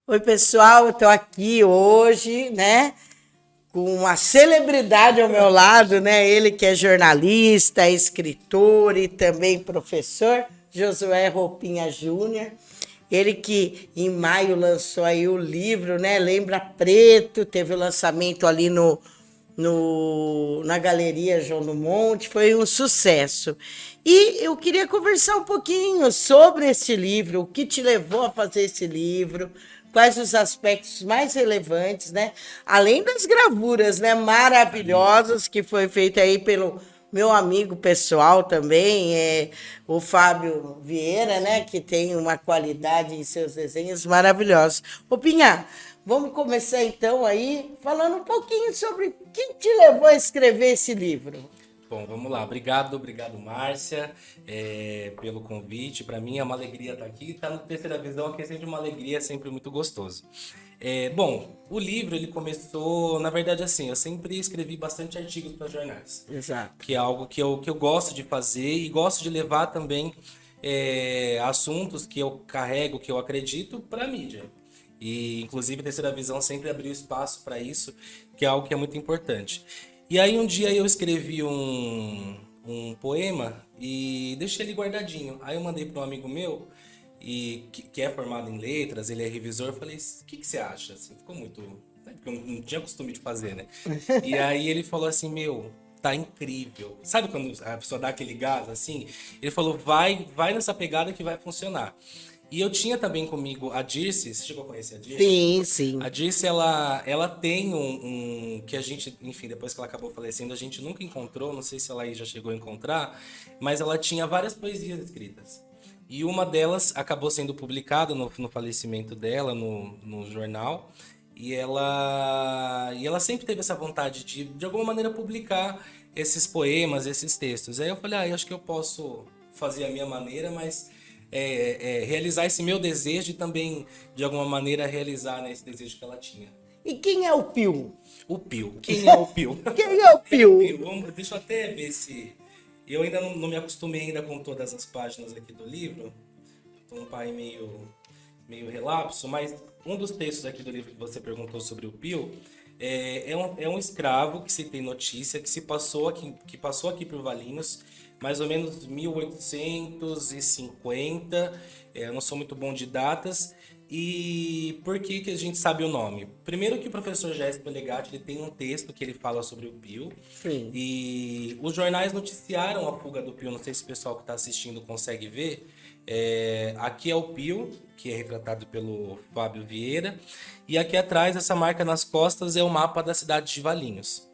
Oi, pessoal, eu estou aqui hoje, né, com uma celebridade ao meu lado, né, ele que é jornalista, é escritor e também professor, Josué Roupinha Júnior, ele que em maio lançou aí o livro, né, Lembra Preto, teve o lançamento ali na Galeria João do Monte, foi um sucesso. E eu queria conversar um pouquinho sobre esse livro, o que te levou a fazer esse livro, quais os aspectos mais relevantes, né? Além das gravuras, né, maravilhosas que foi feita aí pelo meu amigo pessoal também, o Fábio Vieira, né, que tem uma qualidade em seus desenhos maravilhosos. Ô Pinha, vamos começar então aí falando um pouquinho sobre o que te levou a escrever esse livro. Bom, vamos lá. Obrigado, Márcia, pelo convite. Para mim é uma alegria estar aqui. Estar no Terceira Visão aqui é sempre uma alegria, é sempre muito gostoso. Bom, o livro ele começou, na verdade, assim, eu sempre escrevi bastante artigos para jornais, Exato. que é algo que eu gosto de fazer e gosto de levar também assuntos que eu carrego, que eu acredito, para a mídia. E, inclusive, a Terceira Visão sempre abriu espaço para isso, que é algo que é muito importante. E aí, um dia eu escrevi um poema e deixei ele guardadinho. Aí eu mandei para um amigo meu, que é formado em letras, ele é revisor, eu falei, o que você acha? Assim, ficou muito... né, porque eu não tinha costume de fazer, né? E aí ele falou assim, meu, tá incrível. Sabe quando a pessoa dá aquele gás, assim? Ele falou, vai nessa pegada que vai funcionar. E eu tinha também comigo a Dirce, você chegou a conhecer a Dirce? Sim, sim. A Dirce, ela tem que a gente, enfim, depois que ela acabou falecendo, a gente nunca encontrou, não sei se ela aí já chegou a encontrar, mas ela tinha várias poesias escritas. E uma delas acabou sendo publicada no falecimento dela, no jornal, e ela sempre teve essa vontade de alguma maneira, publicar esses poemas, esses textos. Aí eu falei, eu acho que eu posso fazer a minha maneira, mas realizar esse meu desejo e também, de alguma maneira, realizar, né, esse desejo que ela tinha. E quem é o Pio? O Pio. Quem é o Pio? Quem é o Quem é o Pio? Pio? Deixa eu até ver se... Eu ainda não me acostumei ainda com todas as páginas aqui do livro. Tô um pai meio relapso, mas um dos textos aqui do livro que você perguntou sobre o Pio é um escravo que se tem notícia que passou aqui por Valinhos mais ou menos 1850. Eu não sou muito bom de datas. E por que a gente sabe o nome? Primeiro que o professor Jéssico Legatti ele tem um texto que ele fala sobre o Pio. Sim. E os jornais noticiaram a fuga do Pio. Não sei se o pessoal que está assistindo consegue ver. Aqui é o Pio, que é retratado pelo Fábio Vieira. E aqui atrás, essa marca nas costas, é o mapa da cidade de Valinhos.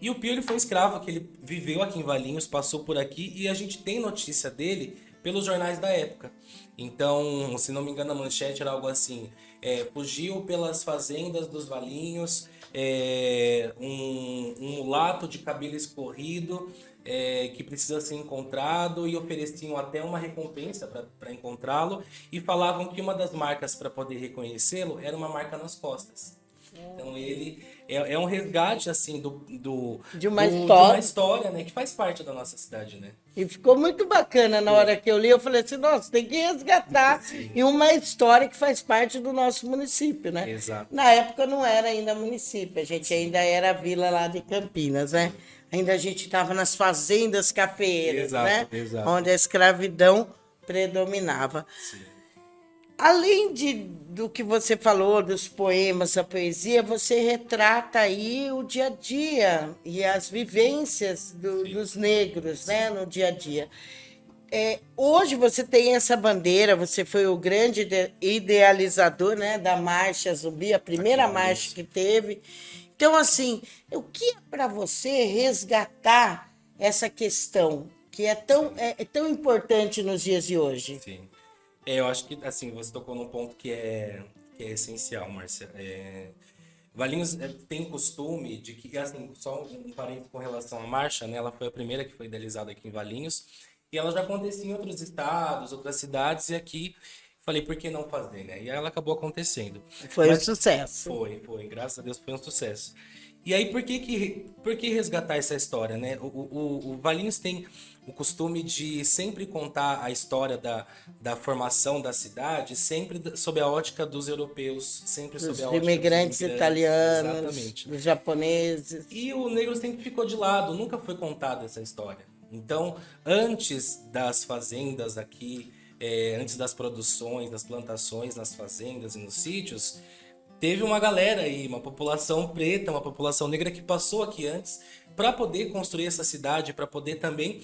E o Pio ele foi um escravo que ele viveu aqui em Valinhos, passou por aqui e a gente tem notícia dele pelos jornais da época. Então, se não me engano, a manchete era algo assim: fugiu pelas fazendas dos Valinhos, um mulato de cabelo escorrido que precisa ser encontrado e ofereciam até uma recompensa para encontrá-lo e falavam que uma das marcas para poder reconhecê-lo era uma marca nas costas. Então ele é um resgate assim De uma de uma história. história, né, que faz parte da nossa cidade, né? E ficou muito bacana na hora que eu li. Eu falei assim: nossa, tem que resgatar Sim, em uma história que faz parte do nosso município, né? exato. Na época não era ainda município, a gente Sim, ainda era a vila lá de Campinas, né? sim. Ainda a gente estava nas fazendas cafeeiras, Exato, né? exato. Onde a escravidão predominava. Sim. Além do que você falou, dos poemas, a poesia, você retrata aí o dia a dia e as vivências Sim, dos negros, né, sim. no dia a dia. Hoje você tem essa bandeira, você foi o grande idealizador, né, da Marcha Zumbi, a Aqui em primeira marcha Valinhos. que teve. Então, assim, o que é para você resgatar essa questão que Sim, é tão importante nos dias de hoje? sim. Eu acho que assim, você tocou num ponto que é essencial, Márcia. Valinhos tem costume de que, assim, só um parênteses com relação à marcha, né? Ela foi a primeira que foi idealizada aqui em Valinhos e ela já acontecia em outros estados, outras cidades e aqui falei, por que não fazer, né? E ela acabou acontecendo. Foi um Mas sucesso. foi, graças a Deus foi um sucesso. E aí, por que resgatar essa história, né? O Valinhos tem o costume de sempre contar a história da formação da cidade, sempre sob a ótica dos europeus, sempre sob Dos a ótica dos imigrantes italianos, exatamente. dos japoneses. E o negro sempre ficou de lado, nunca foi contada essa história. Então, antes das fazendas aqui, antes das produções, das plantações nas fazendas e nos sítios, teve uma galera aí, uma população preta, uma população negra que passou aqui antes para poder construir essa cidade, para poder também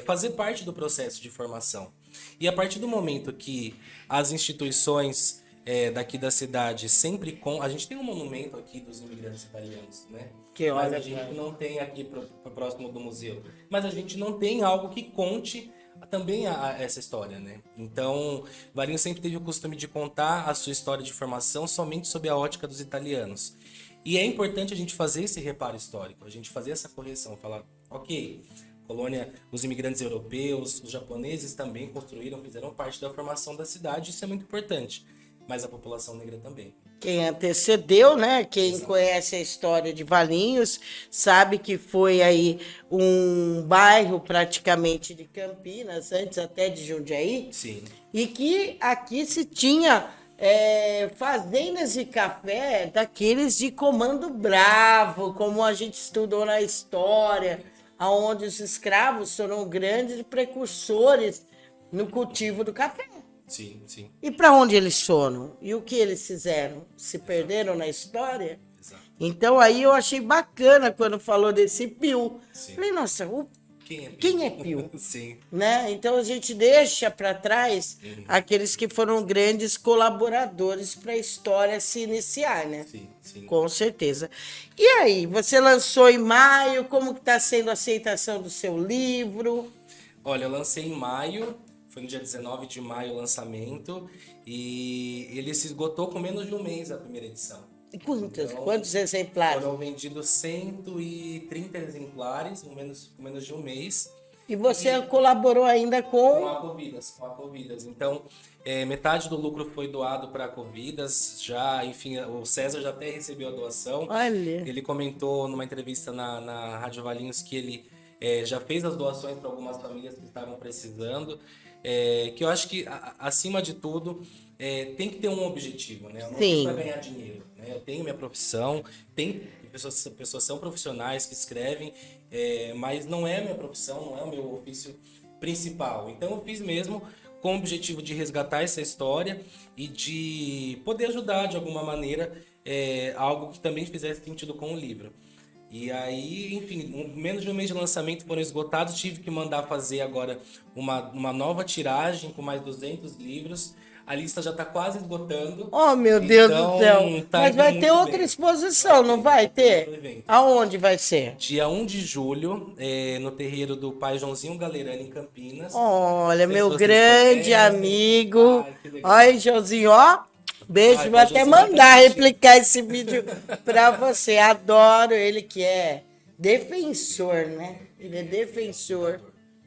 fazer parte do processo de formação. E a partir do momento que as instituições daqui da cidade sempre a gente tem um monumento aqui dos imigrantes italianos, né? Que Mas olha, a gente não tem aqui próximo do museu. Mas a gente não tem algo que conte também essa história, né? Então, Valinhos sempre teve o costume de contar a sua história de formação somente sob a ótica dos italianos. E é importante a gente fazer esse reparo histórico, a gente fazer essa correção, falar, ok, colônia, os imigrantes europeus, os japoneses também construíram, fizeram parte da formação da cidade, isso é muito importante, mas a população negra também. Quem antecedeu, né? Quem conhece a história de Valinhos sabe que foi aí um bairro praticamente de Campinas, antes até de Jundiaí. Sim. E que aqui se tinha fazendas de café daqueles de comando bravo, como a gente estudou na história, onde os escravos foram grandes precursores no cultivo do café. Sim, sim. E para onde eles foram? E o que eles fizeram? Se perderam na história? Exato. Então aí eu achei bacana quando falou desse Pio. Sim. Falei, nossa, Quem é Pio? quem é Pio? Sim. Né? Então a gente deixa para trás aqueles que foram grandes colaboradores para a história se iniciar, né? Sim, sim. Com certeza. E aí, você lançou em maio, como que está sendo a aceitação do seu livro? Olha, eu lancei em maio, foi no dia 19 de maio o lançamento, e ele se esgotou com menos de um mês a primeira edição. E quantos Então, exemplares? Foram vendidos 130 exemplares, com menos de um mês. E você colaborou ainda com... Com a Covidas. Então, metade do lucro foi doado para a Covidas. Já, enfim, o César já até recebeu a doação. Olha. Ele comentou numa entrevista na Rádio Valinhos que ele já fez as doações para algumas famílias que estavam precisando. Que eu acho que, acima de tudo, tem que ter um objetivo, né? Eu não fiz para ganhar dinheiro, né? Eu tenho minha profissão, tem pessoas são profissionais que escrevem, mas não é a minha profissão, não é o meu ofício principal. Então eu fiz mesmo com o objetivo de resgatar essa história e de poder ajudar de alguma maneira algo que também fizesse sentido com o livro. E aí, enfim, menos de um mês de lançamento foram esgotados, tive que mandar fazer agora uma nova tiragem com mais 200 livros. A lista já está quase esgotando. Oh, meu Deus do céu. Mas vai ter outra bem. exposição, não vai ter? Outro evento. Aonde vai ser? Dia 1 de julho, no terreiro do pai Joãozinho Galerani, em Campinas. Olha, Sei meu se vocês grande conhecem. amigo. Ai, que legal. Olha, Joãozinho, ó. Beijo, Ai, vou até Joãozinho vai mandar assistir. replicar esse vídeo para você. Adoro ele, que é defensor, né? Ele é defensor,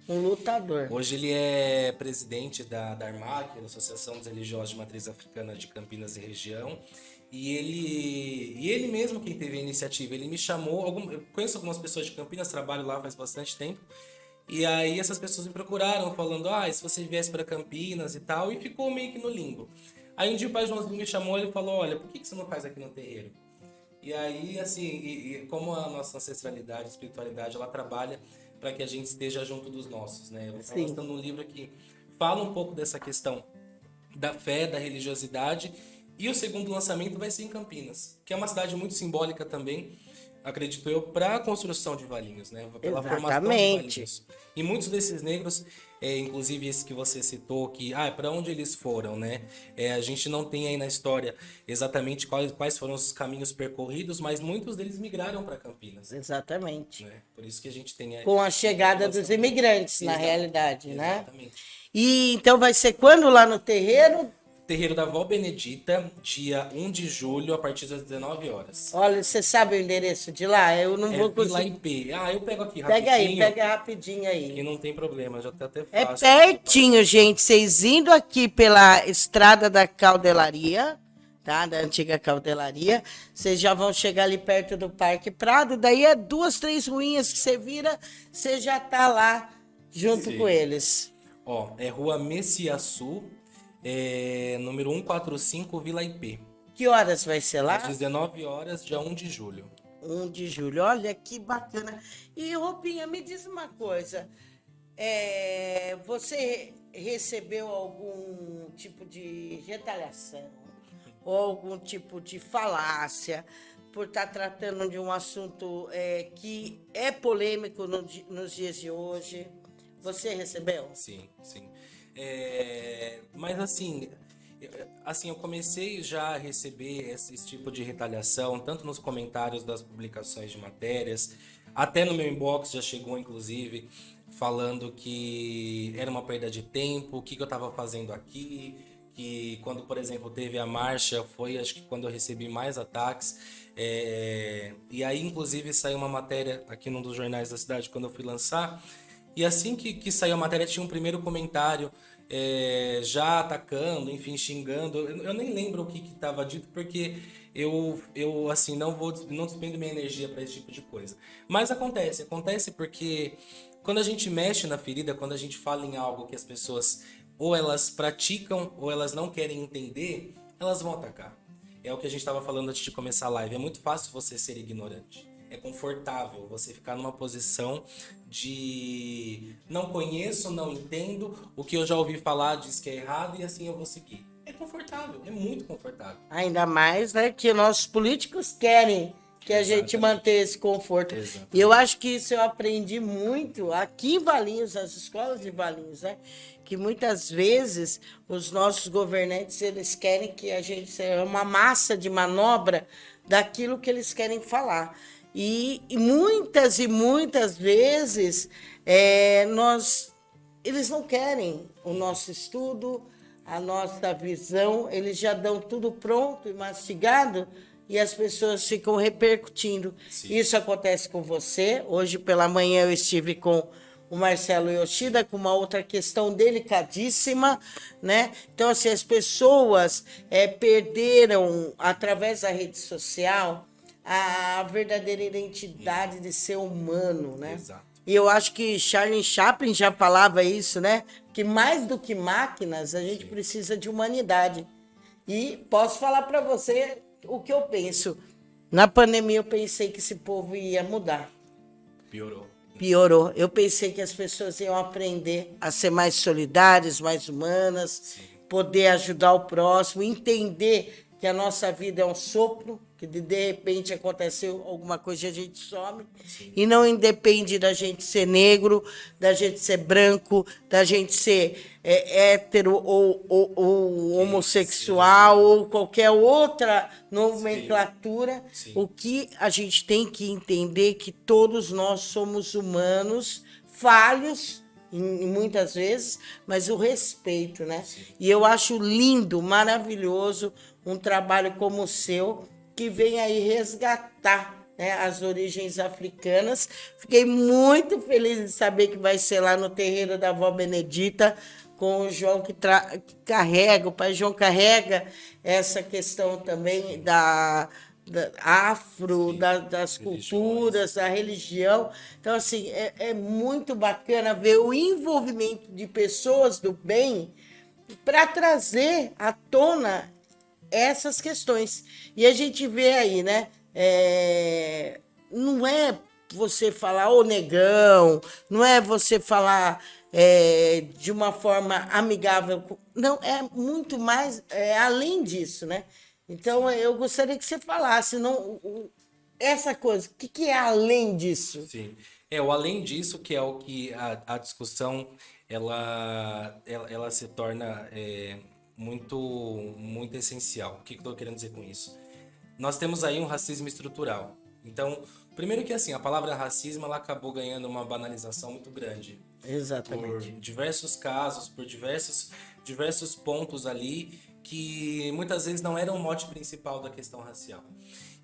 um lutador. Hoje ele é presidente da ARMAC, da Associação dos Religiosos de Matriz Africana de Campinas e região. E ele mesmo quem teve a iniciativa, ele me chamou, eu conheço algumas pessoas de Campinas, trabalho lá faz bastante tempo, e aí essas pessoas me procuraram falando, se você viesse para Campinas e tal, e ficou meio que no limbo. Aí um dia o pai Joãozinho me chamou e falou, olha, por que você não faz aqui no terreiro? E aí, assim, como a nossa ancestralidade, espiritualidade, ela trabalha para que a gente esteja junto dos nossos, né? Eu estou lançando um livro que fala um pouco dessa questão da fé, da religiosidade, e o segundo lançamento vai ser em Campinas, que é uma cidade muito simbólica também, acredito eu, para a construção de Valinhos, né? Pela formação de Valinhos. E muitos desses negros, inclusive esse que você citou, que para onde eles foram, né? A gente não tem aí na história exatamente quais foram os caminhos percorridos, mas muitos deles migraram para Campinas. Exatamente. Né? Por isso que a gente tem... Com a chegada dos imigrantes, na realidade, né? Exatamente. E então vai ser quando lá no terreiro? Terreiro da Avó Benedita, dia 1 de julho, a partir das 19 horas. Olha, você sabe o endereço de lá? Eu não vou Lá em conseguir. P. Eu pego aqui Pega rapidinho. aí, pega rapidinho aí. Que não tem problema, já tá até É fácil. pertinho, gente. Vocês indo aqui pela Estrada da Caldelaria, tá? Da antiga Caudelaria. Vocês já vão chegar ali perto do Parque Prado, daí é 2, 3 ruinhas que você vira, você já tá lá junto Sim. com eles. Ó, é Rua Messiaçu, número 145, Vila IP. Que horas vai ser lá? Às 19 horas, dia 1 de julho. 1 de julho. Olha que bacana. E, Roupinha, me diz uma coisa. Você recebeu algum tipo de retaliação ou algum tipo de falácia por estar tratando de um assunto que é polêmico nos dias de hoje? Você recebeu? Sim, sim. Mas eu comecei já a receber esse tipo de retaliação, tanto nos comentários das publicações de matérias, até no meu inbox já chegou, inclusive, falando que era uma perda de tempo, o que eu estava fazendo aqui, que quando, por exemplo, teve a marcha, foi acho que quando eu recebi mais ataques. E aí, inclusive, saiu uma matéria aqui num dos jornais da cidade quando eu fui lançar. E assim que saiu a matéria, tinha um primeiro comentário já atacando, enfim, xingando. Eu nem lembro o que estava dito, porque eu assim, não despendo minha energia para esse tipo de coisa. Mas acontece porque quando a gente mexe na ferida, quando a gente fala em algo que as pessoas ou elas praticam ou elas não querem entender, elas vão atacar. É o que a gente estava falando antes de começar a live. É muito fácil você ser ignorante. É confortável você ficar numa posição de não conheço, não entendo, o que eu já ouvi falar diz que é errado e assim eu vou seguir. É confortável, é muito confortável. Ainda mais, né, que nossos políticos querem que a gente mantenha esse conforto. Exatamente. E eu acho que isso eu aprendi muito aqui em Valinhos, nas escolas de Valinhos, né? Que muitas vezes os nossos governantes, eles querem que a gente seja uma massa de manobra daquilo que eles querem falar. E muitas vezes eles não querem o nosso estudo, a nossa visão, eles já dão tudo pronto e mastigado e as pessoas ficam repercutindo. Sim. Isso acontece com você. Hoje pela manhã eu estive com o Marcelo Yoshida com uma outra questão delicadíssima, né? Então, assim, as pessoas perderam, através da rede social, a verdadeira identidade de ser humano, né? Exato. E eu acho que Charlie Chaplin já falava isso, né? Que mais do que máquinas, a gente precisa de humanidade. E posso falar para você o que eu penso. Na pandemia eu pensei que esse povo ia mudar. Piorou. Eu pensei que as pessoas iam aprender a ser mais solidárias, mais humanas, poder ajudar o próximo, entender que a nossa vida é um sopro, que de repente aconteceu alguma coisa e a gente some. Sim. E não independe da gente ser negro, da gente ser branco, da gente ser hétero ou homossexual ou qualquer outra nomenclatura. Sim. O que a gente tem que entender é que todos nós somos humanos, falhos, muitas vezes, mas o respeito, né? Sim. E eu acho lindo, maravilhoso um trabalho como o seu, que vem aí resgatar, né, as origens africanas. Fiquei muito feliz de saber que vai ser lá no terreiro da avó Benedita, com o João que carrega, o pai João carrega essa questão também da afro, das culturas, da religião. Então, assim, é muito bacana ver o envolvimento de pessoas do bem para trazer à tona essas questões. E a gente vê aí, né? Não é você falar ô negão, não é você falar de uma forma amigável. Não, é muito mais além disso, né? Então, eu gostaria que você falasse essa coisa, o que é além disso? Sim, o além disso que é o que a discussão ela se torna muito essencial. O que eu estou querendo dizer com isso? Nós temos aí um racismo estrutural. Então, primeiro que assim, a palavra racismo ela acabou ganhando uma banalização muito grande. Exatamente. Por diversos casos, por diversos pontos ali que muitas vezes não eram o mote principal da questão racial.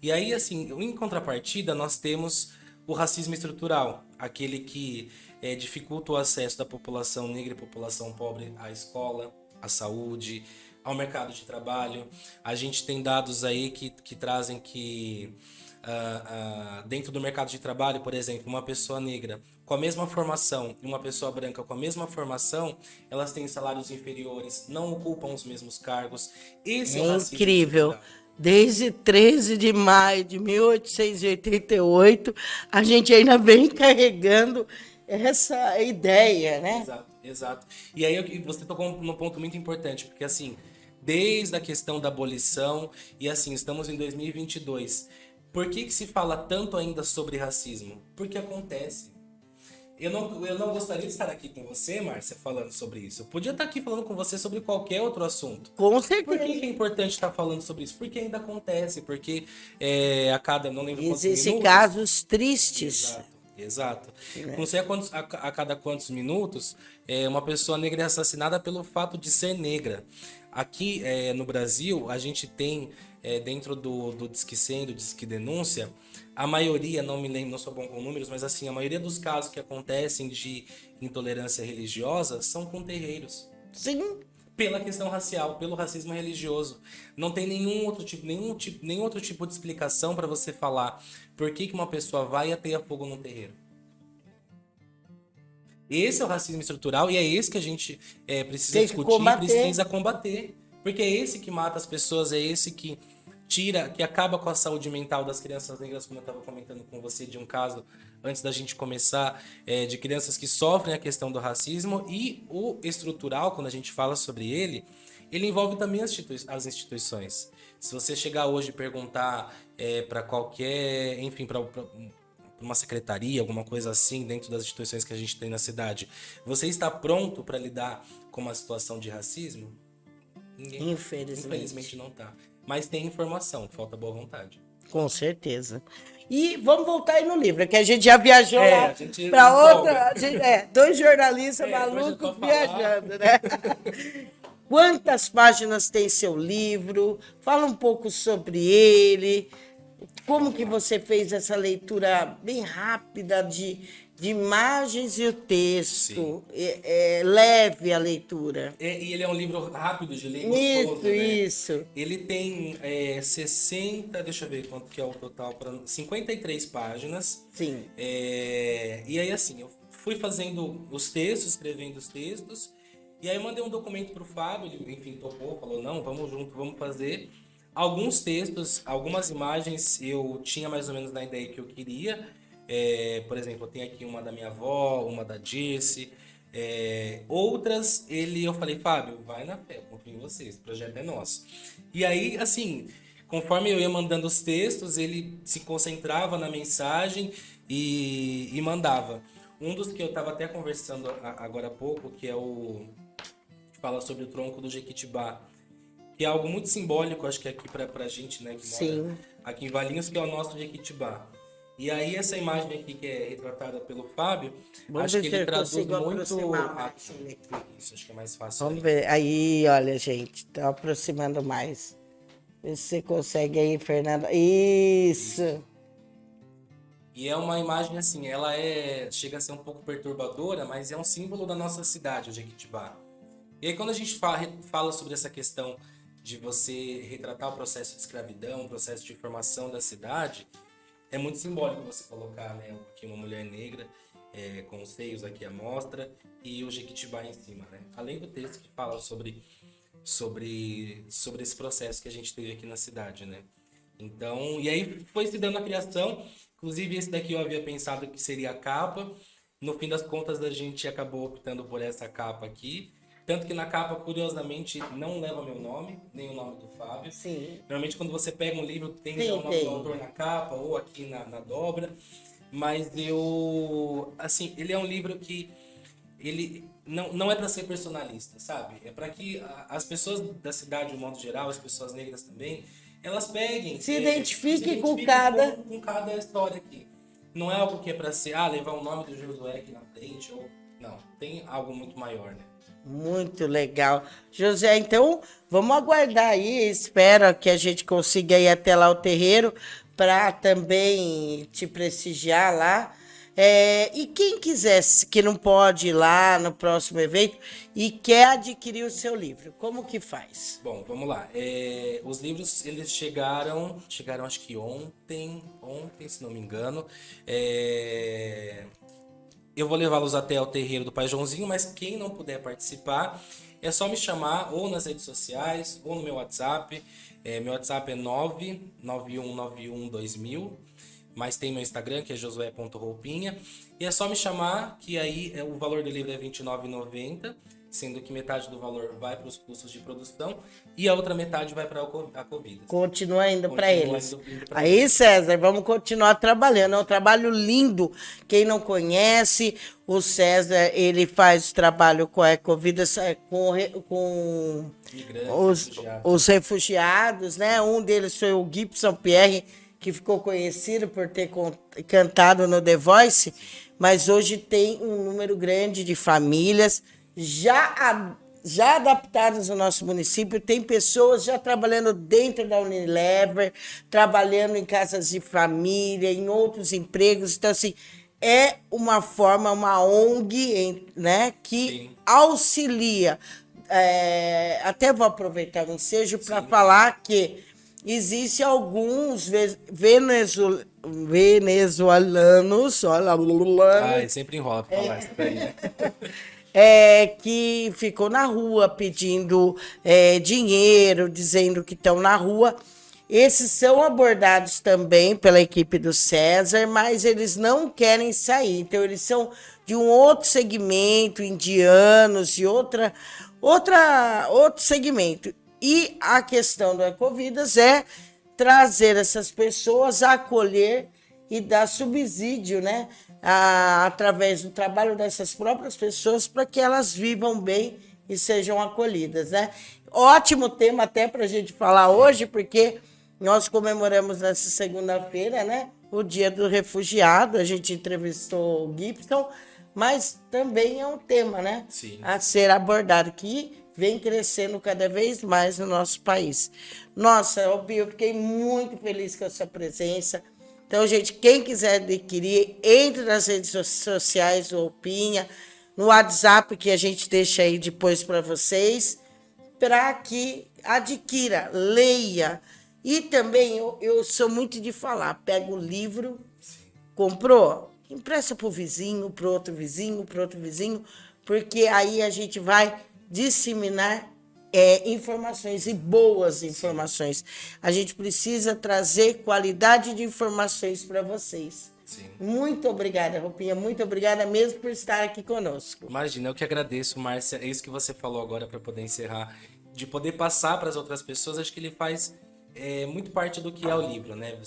E aí, assim, em contrapartida, nós temos o racismo estrutural, aquele que dificulta o acesso da população negra e população pobre à escola, à saúde, ao mercado de trabalho. A gente tem dados aí que trazem que dentro do mercado de trabalho, por exemplo, uma pessoa negra com a mesma formação e uma pessoa branca com a mesma formação, elas têm salários inferiores, não ocupam os mesmos cargos. Esse é o É racismo incrível. estrutural. Desde 13 de maio de 1888, a gente ainda vem carregando essa ideia, né? Exato, exato. E aí você tocou num ponto muito importante, porque assim, desde a questão da abolição, e assim, estamos em 2022. Por que se fala tanto ainda sobre racismo? Porque acontece. Eu não gostaria de estar aqui com você, Márcia, falando sobre isso. Eu podia estar aqui falando com você sobre qualquer outro assunto. Com Por que certeza. é importante estar falando sobre isso? Porque ainda acontece, porque a cada, não lembro quantos Existem minutos, casos tristes, exato, exato. Não né? sei a cada quantos minutos uma pessoa negra é assassinada pelo fato de ser negra. Aqui no Brasil, a gente tem, dentro do Disque 100, do Disque Denúncia, a maioria, não me lembro, não sou bom com números, mas assim, a maioria dos casos que acontecem de intolerância religiosa são com terreiros Sim, pela questão racial, pelo racismo religioso. Não tem nenhum outro tipo de explicação para você falar por que uma pessoa vai e ateia fogo num terreiro. Esse é o racismo estrutural e é esse que a gente precisa tem que discutir, combater. precisa combater. Porque é esse que mata as pessoas, é esse que tira, que acaba com a saúde mental das crianças negras, como eu estava comentando com você de um caso antes da gente começar, de crianças que sofrem a questão do racismo. E o estrutural, quando a gente fala sobre ele envolve também as instituições. Se você chegar hoje e perguntar para qualquer, enfim, para uma secretaria, alguma coisa assim, dentro das instituições que a gente tem na cidade, você está pronto para lidar com uma situação de racismo? Ninguém. Infelizmente. Infelizmente não tá. Mas tem informação, falta boa vontade. Com certeza. E vamos voltar aí no livro, que a gente já viajou lá A gente para empolga. outra. Dois jornalistas Hoje eu malucos tô viajando, né? Quantas páginas tem seu livro? Fala um pouco sobre ele. Como que você fez essa leitura bem rápida de imagens e o texto? Leve a leitura. E ele é um livro rápido de ler, Isso, gostoso, né? isso. Ele tem 60, deixa eu ver quanto que é o total, 53 páginas. Sim. E aí assim, eu fui fazendo os textos, escrevendo os textos, e aí eu mandei um documento pro Fábio, ele, enfim, topou, falou, não, vamos junto, vamos fazer. Alguns textos, algumas imagens eu tinha mais ou menos na ideia que eu queria. Por exemplo, eu tenho aqui uma da minha avó, uma da Dirce. Outras, eu falei, Fábio, vai na fé, confio em vocês, o projeto é nosso. E aí, assim, conforme eu ia mandando os textos, ele se concentrava na mensagem e mandava. Um dos que eu estava até conversando agora há pouco, que é que fala sobre o tronco do Jequitibá, que é algo muito simbólico, acho que aqui pra gente, né, que Sim. mora aqui em Valinhos, que é o nosso Jequitibá. E aí essa imagem aqui que é retratada pelo Fábio, Vamos acho ver que se ele eu traduz consigo muito aproximar mais ele aqui. Isso, acho que é mais fácil. Vamos ver. Aí, olha, gente, tá aproximando mais. Vê se você consegue aí, Fernanda. Isso. E é uma imagem assim, chega a ser um pouco perturbadora, mas é um símbolo da nossa cidade, o Jequitibá. E aí quando a gente fala sobre essa questão de você retratar o processo de escravidão, o processo de formação da cidade, é muito simbólico você colocar, né, aqui uma mulher negra com os seios aqui à mostra e o Jequitibá em cima, né? Além do texto que fala sobre esse processo que a gente teve aqui na cidade, né? Então, e aí foi se dando a criação. Inclusive esse daqui eu havia pensado que seria a capa. No fim das contas a gente acabou optando por essa capa aqui. Tanto que na capa, curiosamente, não leva meu nome, nem o nome do Fábio. Sim. Normalmente quando você pega um livro tem Sim, já o nome tem. do autor na capa ou aqui na dobra. Mas assim, ele é um livro que ele não é para ser personalista, sabe? É para que as pessoas da cidade, de um modo geral, as pessoas negras também, elas peguem, Se identifiquem com cada... com cada história aqui. Não é algo que é para ser, levar o nome do Josué aqui na frente, ou não, tem algo muito maior, né? Muito legal. José, então vamos aguardar aí. Espero que a gente consiga ir até lá o terreiro para também te prestigiar lá. E quem quiser, que não pode ir lá no próximo evento e quer adquirir o seu livro, como que faz? Bom, vamos lá. Os livros, eles chegaram acho que ontem, se não me engano. Eu vou levá-los até o terreiro do Pai Joãozinho, mas quem não puder participar, é só me chamar ou nas redes sociais ou no meu WhatsApp. Meu WhatsApp é 991912000, mas tem meu Instagram, que é josué.roupinha. E é só me chamar, que aí o valor do livro é R$29,90, sendo que metade do valor vai para os custos de produção e a outra metade vai para a Covidas. Continua indo para eles. Aí, César, vamos continuar trabalhando. É um trabalho lindo. Quem não conhece, o César, ele faz trabalho com a Ecovidas, com os refugiados, né? Um deles foi o Gibson Pierre, que ficou conhecido por ter cantado no The Voice, mas hoje tem um número grande de famílias já adaptadas no nosso município. Tem pessoas já trabalhando dentro da Unilever, trabalhando em casas de família, em outros empregos. Então, assim, é uma forma, uma ONG, né, que Sim. auxilia. Até vou aproveitar o ensejo para falar que existem alguns venezuelanos, sempre enrola para falar isso daí, né? Que ficou na rua pedindo dinheiro, dizendo que estão na rua. Esses são abordados também pela equipe do César, mas eles não querem sair. Então, eles são de um outro segmento, indianos, de outro segmento. E a questão do Ecovidas é trazer essas pessoas, acolher e dar subsídio, né? Através do trabalho dessas próprias pessoas, para que elas vivam bem e sejam acolhidas, né? Ótimo tema até para a gente falar hoje, porque nós comemoramos nessa segunda-feira, né, o Dia do Refugiado. A gente entrevistou o Gibson, mas também é um tema, né, Sim. a ser abordado, que vem crescendo cada vez mais no nosso país. Nossa, eu fiquei muito feliz com a sua presença. Então, gente, quem quiser adquirir, entre nas redes sociais do Roupinha, no WhatsApp, que a gente deixa aí depois para vocês, para que adquira, leia. E também, eu sou muito de falar, pega o livro, comprou, empresta para o vizinho, para outro vizinho, porque aí a gente vai disseminar informações, e boas informações. A gente precisa trazer qualidade de informações para vocês. Sim. Muito obrigada, Roupinha, muito obrigada mesmo por estar aqui conosco. Imagina, eu que agradeço, Márcia. É isso que você falou agora, para poder encerrar, de poder passar para as outras pessoas. Acho que ele faz muito parte do que é o livro, né?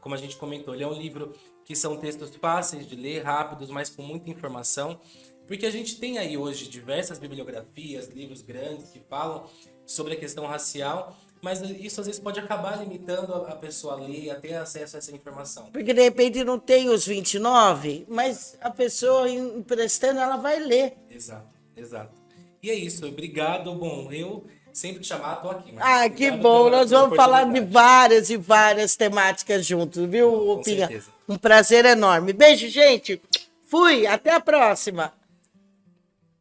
Como a gente comentou, ele é um livro que são textos fáceis de ler, rápidos, mas com muita informação. Porque a gente tem aí hoje diversas bibliografias, livros grandes que falam sobre a questão racial, mas isso às vezes pode acabar limitando a pessoa a ler, a ter acesso a essa informação. Porque de repente não tem os 29, mas a pessoa emprestando, ela vai ler. Exato. E é isso, obrigado. Bom, eu sempre que chamar, tô aqui. Que bom, nós vamos falar de várias e várias temáticas juntos, viu, Com Roupinha? certeza. Um prazer enorme. Beijo, gente. Fui, até a próxima.